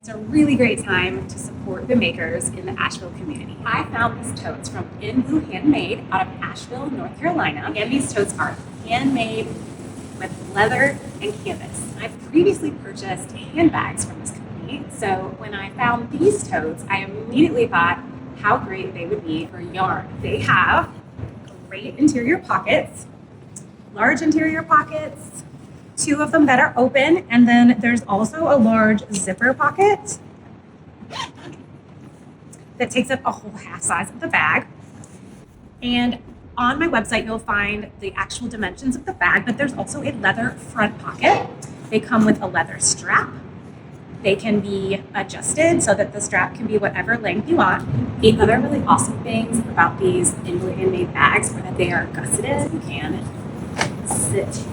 It's a really great time to support the makers in the Asheville community. I found these totes from In Blue Handmade out of Asheville, North Carolina. And these totes are handmade with leather and canvas. I've previously purchased handbags from this company, so when I found these totes, I immediately thought how great they would be for yarn. They have great interior pockets, large interior pockets, 2 of them that are open, and then there's also a large zipper pocket that takes up a whole half size of the bag. And on my website, you'll find the actual dimensions of the bag, but there's also a leather front pocket. They come with a leather strap. They can be adjusted so that the strap can be whatever length you want. The other really awesome things about these In Blue Handmade bags are that they are gusseted. You can sit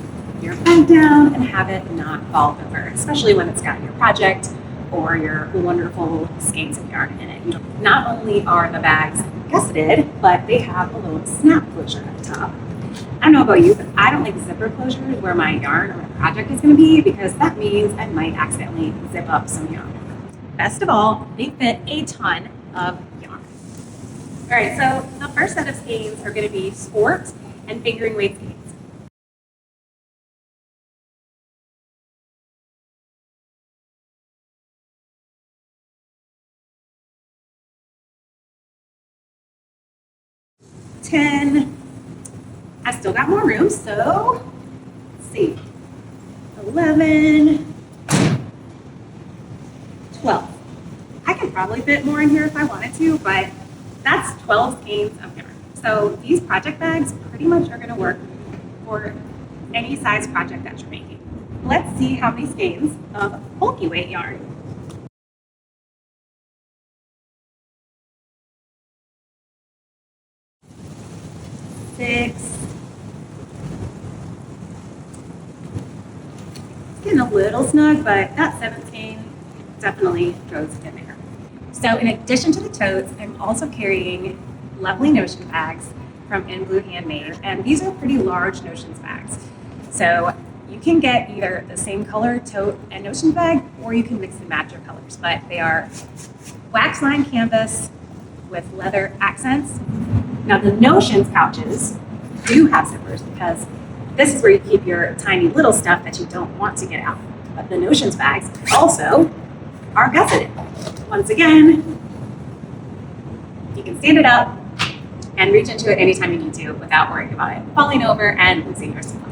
your bag down and have it not fall over, especially when it's got your project or your wonderful skeins of yarn in it. Not only are the bags gusseted, but they have a little snap closure at the top. I don't know about you, but I don't like zipper closures where my yarn or my project is going to be, because that means I might accidentally zip up some yarn. Best of all, they fit a ton of yarn. All right, so the first set of skeins are going to be sport and fingering weight skeins. I still got more room, so let's see, 11, 12. I could probably fit more in here if I wanted to, but that's 12 skeins of yarn. So these project bags pretty much are gonna work for any size project that you're making. Let's see how many skeins of bulky weight yarn. 6. It's getting a little snug, but that 17 definitely goes in there. So in addition to the totes, I'm also carrying lovely Notion bags from In Blue Handmade, and these are pretty large Notions bags. So you can get either the same color tote and Notion bag, or you can mix and match your colors, but they are wax lined canvas with leather accents. Now the Notions pouches do have zippers, because this is where you keep your tiny little stuff that you don't want to get out. But the Notions bags also are gusseted. Once again, you can stand it up and reach into it anytime you need to without worrying about it falling over and losing your support.